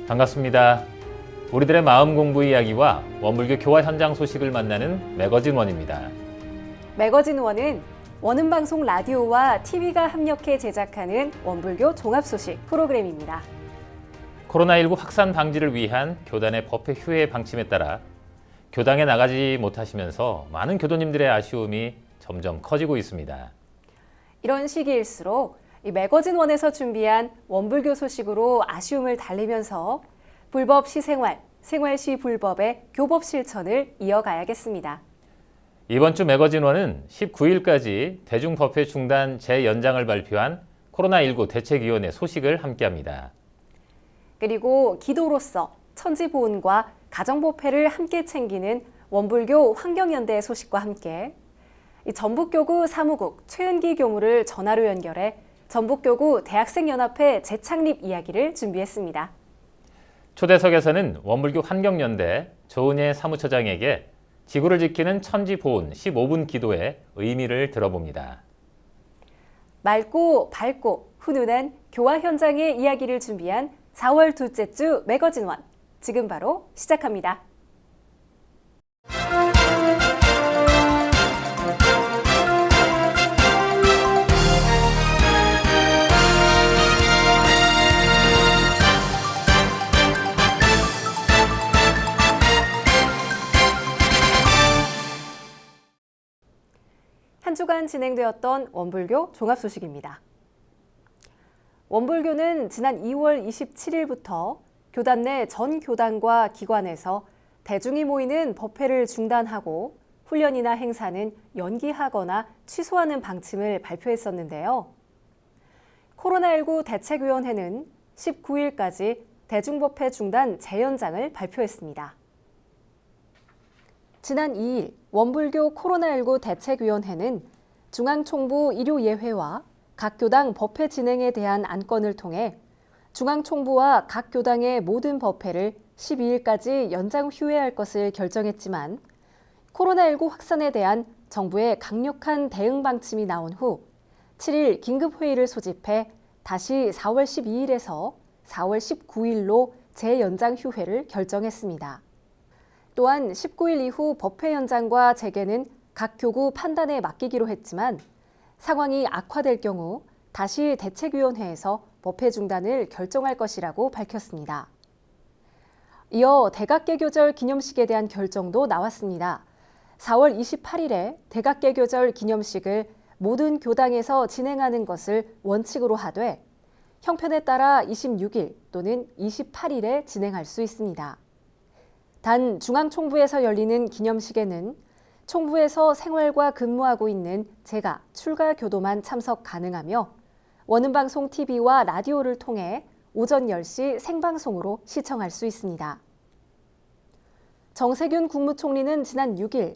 반갑습니다. 우리들의 마음 공부 이야기와 원불교 교화 현장 소식을 만나는 매거진 원입니다. 매거진 원은 원음방송 라디오와 TV가 협력해 제작하는 원불교 종합소식 프로그램입니다. 코로나19 확산 방지를 위한 교단의 법회 휴회 방침에 따라 교당에 나가지 못하시면서 많은 교도님들의 아쉬움이 점점 커지고 있습니다. 이런 시기일수록 이 매거진 원에서 준비한 원불교 소식으로 아쉬움을 달래면서 불법 시생활, 생활시 불법의 교법 실천을 이어가야겠습니다. 이번 주 매거진 원은 19일까지 대중법회 중단 재연장을 발표한 코로나19 대책위원회 소식을 함께합니다. 그리고 기도로서 천지보훈과 가정법회를 함께 챙기는 원불교 환경연대 소식과 함께 이 전북교구 사무국 최은기 교무를 전화로 연결해 전북교구 대학생연합회 재창립 이야기를 준비했습니다. 초대석에서는 원불교 환경연대 조은혜 사무처장에게 지구를 지키는 천지보훈 15분 기도의 의미를 들어봅니다. 맑고 밝고 훈훈한 교화 현장의 이야기를 준비한 4월 둘째 주 매거진 원, 지금 바로 시작합니다. 한 주간 진행되었던 원불교 종합 소식입니다. 원불교는 지난 2월 27일부터 교단 내 전 교단과 기관에서 대중이 모이는 법회를 중단하고 훈련이나 행사는 연기하거나 취소하는 방침을 발표했었는데요. 코로나19 대책위원회는 19일까지 대중법회 중단 재연장을 발표했습니다. 지난 2일 원불교 코로나19 대책위원회는 중앙총부 일요예회와 각 교당 법회 진행에 대한 안건을 통해 중앙총부와 각 교당의 모든 법회를 12일까지 연장 휴회할 것을 결정했지만 코로나19 확산에 대한 정부의 강력한 대응 방침이 나온 후 7일 긴급회의를 소집해 다시 4월 12일에서 4월 19일로 재연장 휴회를 결정했습니다. 또한 19일 이후 법회 연장과 재개는 각 교구 판단에 맡기기로 했지만 상황이 악화될 경우 다시 대책위원회에서 법회 중단을 결정할 것이라고 밝혔습니다. 이어 대각개교절 기념식에 대한 결정도 나왔습니다. 4월 28일에 대각개교절 기념식을 모든 교당에서 진행하는 것을 원칙으로 하되 형편에 따라 26일 또는 28일에 진행할 수 있습니다. 단 중앙총부에서 열리는 기념식에는 총부에서 생활과 근무하고 있는 제가 출가 교도만 참석 가능하며 원음방송 TV와 라디오를 통해 오전 10시 생방송으로 시청할 수 있습니다. 정세균 국무총리는 지난 6일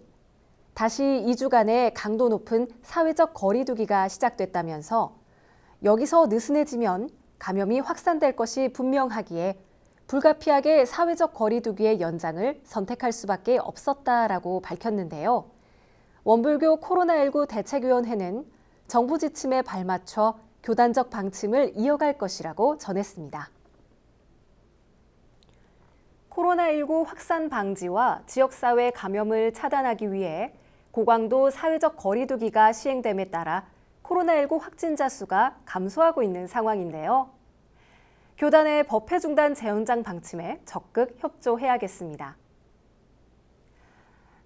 다시 2주간의 강도 높은 사회적 거리 두기가 시작됐다면서 여기서 느슨해지면 감염이 확산될 것이 분명하기에 불가피하게 사회적 거리 두기의 연장을 선택할 수밖에 없었다라고 밝혔는데요. 원불교 코로나19 대책위원회는 정부 지침에 발맞춰 교단적 방침을 이어갈 것이라고 전했습니다. 코로나19 확산 방지와 지역사회 감염을 차단하기 위해 고강도 사회적 거리 두기가 시행됨에 따라 코로나19 확진자 수가 감소하고 있는 상황인데요. 교단의 법회 중단 재연장 방침에 적극 협조해야겠습니다.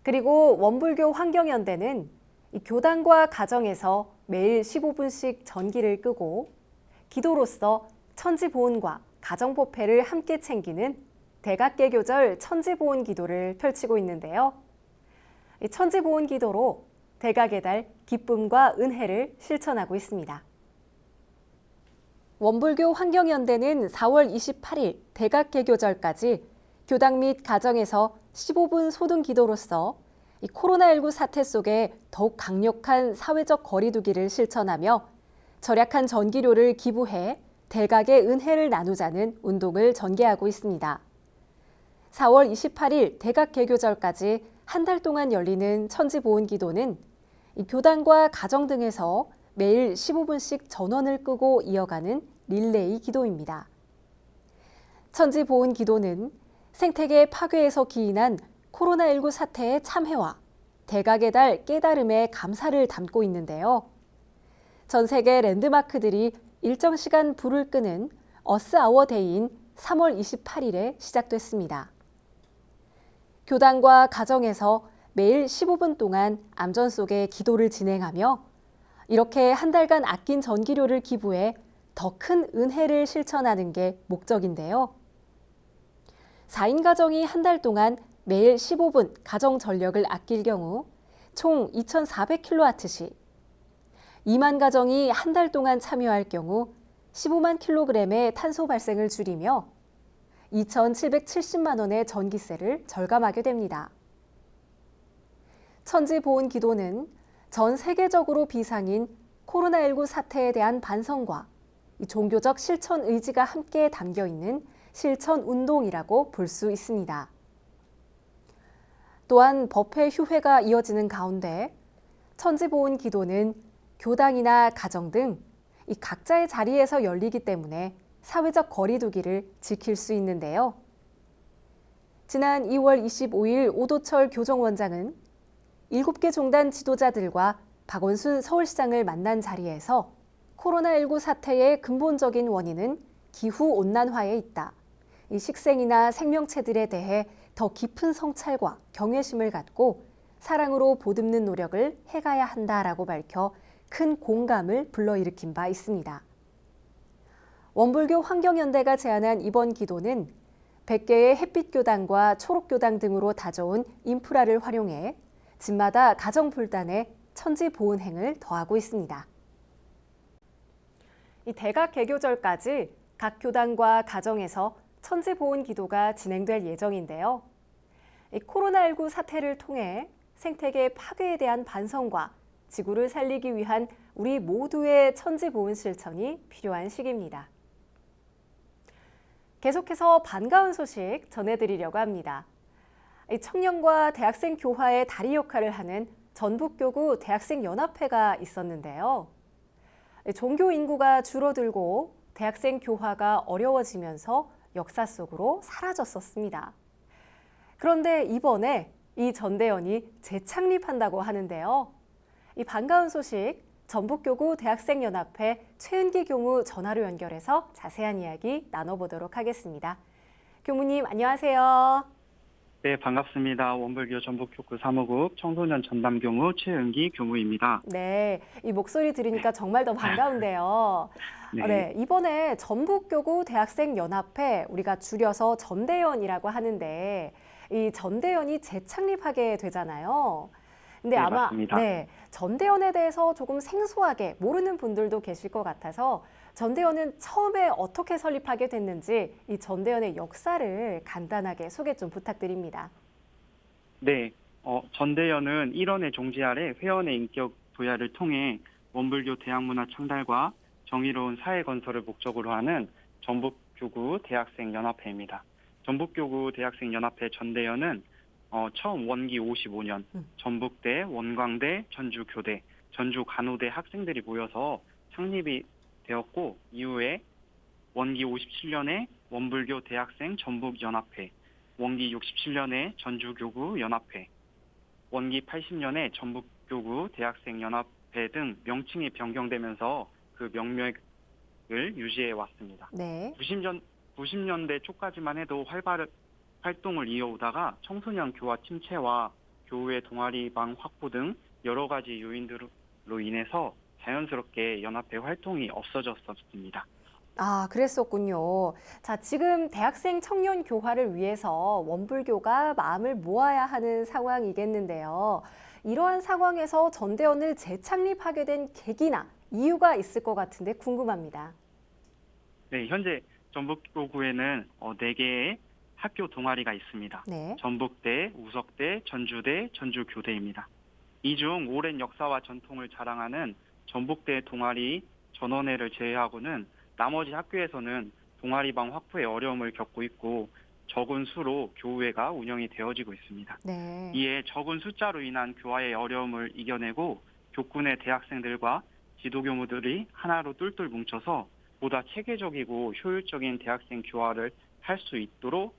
그리고 원불교 환경연대는 이 교단과 가정에서 매일 15분씩 전기를 끄고 기도로서 천지보훈과 가정법회를 함께 챙기는 대각개교절 천지보훈 기도를 펼치고 있는데요. 이 천지보훈 기도로 대각의 달 기쁨과 은혜를 실천하고 있습니다. 원불교 환경연대는 4월 28일 대각개교절까지 교당 및 가정에서 15분 소등 기도로서 이 코로나19 사태 속에 더욱 강력한 사회적 거리 두기를 실천하며 절약한 전기료를 기부해 대각의 은혜를 나누자는 운동을 전개하고 있습니다. 4월 28일 대각개교절까지 한 달 동안 열리는 천지보훈 기도는 이 교단과 가정 등에서 매일 15분씩 전원을 끄고 이어가는 릴레이 기도입니다. 천지보훈기도는 생태계 파괴에서 기인한 코로나19 사태의 참회와 대각의 달 깨달음의 감사를 담고 있는데요. 전 세계 랜드마크들이 일정 시간 불을 끄는 어스 아워 데이인 3월 28일에 시작됐습니다. 교단과 가정에서 매일 15분 동안 암전 속에 기도를 진행하며 이렇게 한 달간 아낀 전기료를 기부해 더 큰 은혜를 실천하는 게 목적인데요. 4인 가정이 한 달 동안 매일 15분 가정 전력을 아낄 경우 총 2,400kWh, 2만 가정이 한 달 동안 참여할 경우 15만 kg의 탄소 발생을 줄이며 2,770만 원의 전기세를 절감하게 됩니다. 천지보훈기도는 전 세계적으로 비상인 코로나19 사태에 대한 반성과 종교적 실천 의지가 함께 담겨 있는 실천 운동이라고 볼 수 있습니다. 또한 법회 휴회가 이어지는 가운데 천지보훈기도는 교당이나 가정 등 이 각자의 자리에서 열리기 때문에 사회적 거리 두기를 지킬 수 있는데요. 지난 2월 25일 오도철 교정원장은 7개 종단 지도자들과 박원순 서울시장을 만난 자리에서 코로나19 사태의 근본적인 원인은 기후온난화에 있다. 이 식생이나 생명체들에 대해 더 깊은 성찰과 경외심을 갖고 사랑으로 보듬는 노력을 해가야 한다라고 밝혀 큰 공감을 불러일으킨 바 있습니다. 원불교 환경연대가 제안한 이번 기도는 100개의 햇빛교당과 초록교당 등으로 다져온 인프라를 활용해 집마다 가정불단에 천지보훈행을 더하고 있습니다. 이 대각 개교절까지 각 교당과 가정에서 천지보훈 기도가 진행될 예정인데요. 이 코로나19 사태를 통해 생태계 파괴에 대한 반성과 지구를 살리기 위한 우리 모두의 천지보훈 실천이 필요한 시기입니다. 계속해서 반가운 소식 전해드리려고 합니다. 청년과 대학생 교화의 다리 역할을 하는 전북교구 대학생연합회가 있었는데요. 종교 인구가 줄어들고 대학생 교화가 어려워지면서 역사 속으로 사라졌었습니다. 그런데 이번에 이 전대연이 재창립한다고 하는데요. 이 반가운 소식, 전북교구 대학생연합회 최은기 교무 전화로 연결해서 자세한 이야기 나눠보도록 하겠습니다. 교무님 안녕하세요. 네, 반갑습니다. 원불교 전북교구 사무국 청소년 전담교무 최은기 교무입니다. 네, 이 목소리 들으니까 정말 더 반가운데요. 네. 네, 이번에 전북교구 대학생연합회, 우리가 줄여서 전대연이라고 하는데 이 전대연이 재창립하게 되잖아요. 근데 네, 아마 맞습니다. 전대연에 대해서 조금 생소하게 모르는 분들도 계실 것 같아서 전대연은 처음에 어떻게 설립하게 됐는지 이 전대연의 역사를 간단하게 소개 좀 부탁드립니다. 네, 전대연은 일원의 종지 아래 회원의 인격 부여를 통해 원불교 대학문화 창달과 정의로운 사회 건설을 목적으로 하는 전북교구 대학생연합회입니다. 전북교구 대학생연합회 전대연은 처음 원기 55년 전북대, 원광대, 전주교대, 전주간호대 학생들이 모여서 창립이 되었고 이후에 원기 57년에 원불교 대학생 전북연합회, 원기 67년에 전주교구 연합회, 원기 80년에 전북교구 대학생연합회 등 명칭이 변경되면서 그 명맥을 유지해 왔습니다. 네. 90년대 초까지만 해도 활동을 이어오다가 청소년 교화 침체와 교우의 동아리방 확보 등 여러 가지 요인들로 인해서 자연스럽게 연합회 활동이 없어졌었습니다. 아, 그랬었군요. 자, 지금 대학생 청년 교화를 위해서 원불교가 마음을 모아야 하는 상황이겠는데요. 이러한 상황에서 전대연을 재창립하게 된 계기나 이유가 있을 것 같은데 궁금합니다. 네, 현재 전북교구에는 4개의 학교 동아리가 있습니다. 네. 전북대, 우석대, 전주대, 전주교대입니다. 이 중 오랜 역사와 전통을 자랑하는 전북대 동아리 전원회를 제외하고는 나머지 학교에서는 동아리방 확보에 어려움을 겪고 있고 적은 수로 교우회가 운영이 되어지고 있습니다. 네. 이에 적은 숫자로 인한 교화의 어려움을 이겨내고 교군의 대학생들과 지도교무들이 하나로 똘똘 뭉쳐서 보다 체계적이고 효율적인 대학생 교화를 할 수 있도록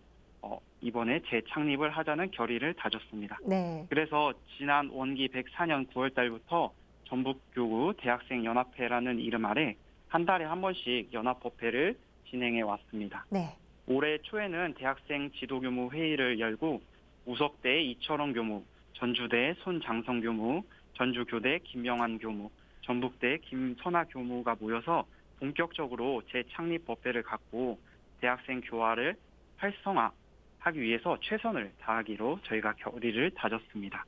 이번에 재창립을 하자는 결의를 다졌습니다. 네. 그래서 지난 원기 104년 9월 달부터 전북교구 대학생연합회라는 이름 아래 한 달에 한 번씩 연합법회를 진행해 왔습니다. 네. 올해 초에는 대학생 지도교무 회의를 열고 우석대 이철원 교무, 전주대 손장성 교무, 전주교대 김명환 교무, 전북대 김선아 교무가 모여서 본격적으로 재창립 법회를 갖고 대학생 교화를 활성화하기 위해서 최선을 다하기로 저희가 결의를 다졌습니다.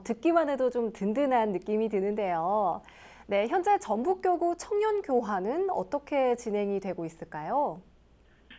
듣기만 해도 좀 든든한 느낌이 드는데요. 네, 현재 전북교구 청년교화는 어떻게 진행이 되고 있을까요?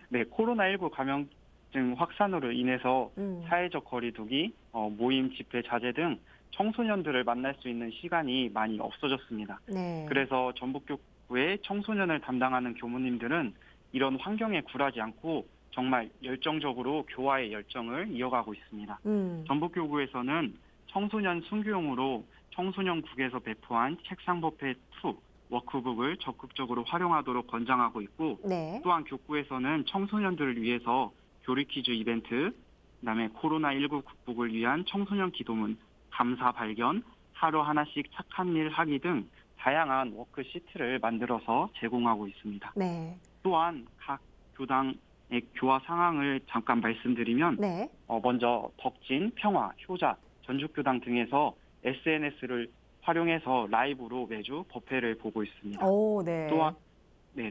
네, 코로나19 감염증 확산으로 인해서 사회적 거리두기, 모임 집회 자제 등 청소년들을 만날 수 있는 시간이 많이 없어졌습니다. 네. 그래서 전북교구의 청소년을 담당하는 교무님들은 이런 환경에 굴하지 않고 정말 열정적으로 교화의 열정을 이어가고 있습니다. 전북교구에서는 청소년 순교용으로 청소년국에서 배포한 책상법회2 워크북을 적극적으로 활용하도록 권장하고 있고 네. 또한 교구에서는 청소년들을 위해서 교리 퀴즈 이벤트, 그다음에 코로나19 극복을 위한 청소년 기도문, 감사 발견, 하루 하나씩 착한 일 하기 등 다양한 워크시트를 만들어서 제공하고 있습니다. 네. 또한 각 교당의 교화 상황을 잠깐 말씀드리면 네. 먼저 덕진, 평화, 효자, 전주교당 등에서 SNS를 활용해서 라이브로 매주 법회를 보고 있습니다. 오, 네.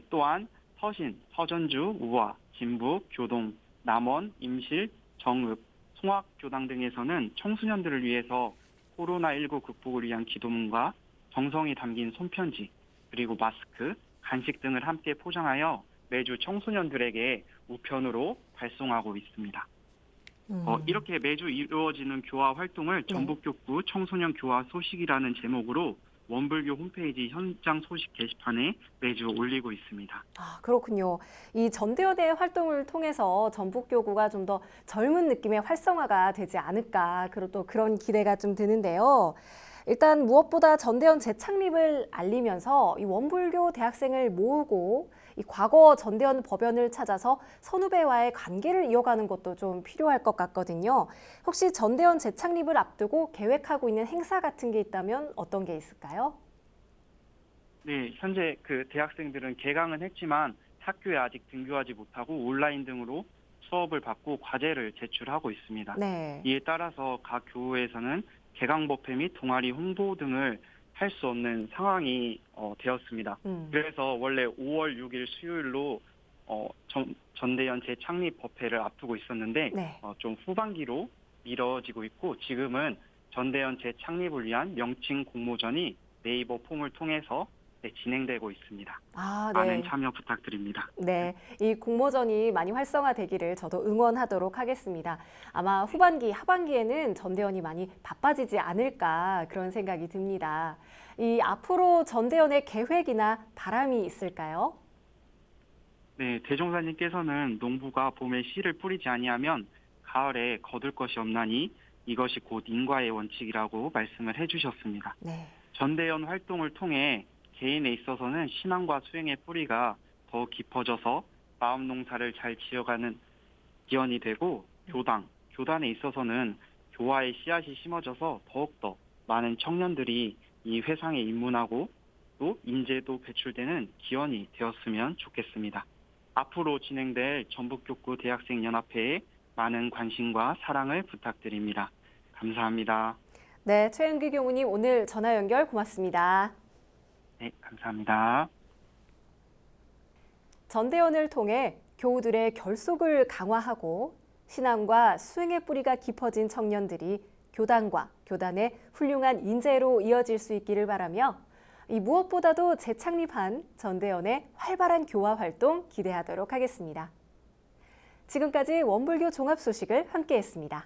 또한 서신, 서전주, 우화, 진북, 교동, 남원, 임실, 정읍, 송악교당 등에서는 청소년들을 위해서 코로나19 극복을 위한 기도문과 정성이 담긴 손편지, 그리고 마스크, 간식 등을 함께 포장하여 매주 청소년들에게 우편으로 발송하고 있습니다. 이렇게 매주 이루어지는 교화 활동을 전북교구 청소년 교화 소식이라는 제목으로 원불교 홈페이지 현장 소식 게시판에 매주 올리고 있습니다. 아, 그렇군요. 이 전대연의 활동을 통해서 전북교구가 좀 더 젊은 느낌의 활성화가 되지 않을까, 그리고 또 그런 기대가 좀 드는데요. 일단 무엇보다 전대연 재창립을 알리면서 이 원불교 대학생을 모으고 이 과거 전대연 법연을 찾아서 선후배와의 관계를 이어가는 것도 좀 필요할 것 같거든요. 혹시 전대연 재창립을 앞두고 계획하고 있는 행사 같은 게 있다면 어떤 게 있을까요? 네, 현재 그 대학생들은 개강은 했지만 학교에 아직 등교하지 못하고 온라인 등으로 수업을 받고 과제를 제출하고 있습니다. 네. 이에 따라서 각 교우에서는 개강법회 및 동아리 홍보 등을 할 수 없는 상황이 되었습니다. 그래서 원래 5월 6일 수요일로 전대연 재창립 법회를 앞두고 있었는데 네. 좀 후반기로 미뤄지고 있고 지금은 전대연 재창립을 위한 명칭 공모전이 네이버 폼을 통해서 진행되고 있습니다. 아, 많은 네. 참여 부탁드립니다. 네, 이 공모전이 많이 활성화되기를 저도 응원하도록 하겠습니다. 아마 후반기, 하반기에는 전대연이 많이 바빠지지 않을까 그런 생각이 듭니다. 이 앞으로 전대연의 계획이나 바람이 있을까요? 네, 대종사님께서는 농부가 봄에 씨를 뿌리지 아니하면 가을에 거둘 것이 없나니 이것이 곧 인과의 원칙이라고 말씀을 해주셨습니다. 네. 전대연 활동을 통해 개인에 있어서는 신앙과 수행의 뿌리가 더 깊어져서 마음 농사를 잘 지어가는 기원이 되고 교단에 있어서는 교화의 씨앗이 심어져서 더욱더 많은 청년들이 이 회상에 입문하고 또 인재도 배출되는 기원이 되었으면 좋겠습니다. 앞으로 진행될 전북교구 대학생연합회에 많은 관심과 사랑을 부탁드립니다. 감사합니다. 네, 최은규 교무님 오늘 전화 연결 고맙습니다. 네, 감사합니다. 전대연을 통해 교우들의 결속을 강화하고 신앙과 수행의 뿌리가 깊어진 청년들이 교단과 교단의 훌륭한 인재로 이어질 수 있기를 바라며 이 무엇보다도 재창립한 전대연의 활발한 교화 활동 기대하도록 하겠습니다. 지금까지 원불교 종합 소식을 함께했습니다.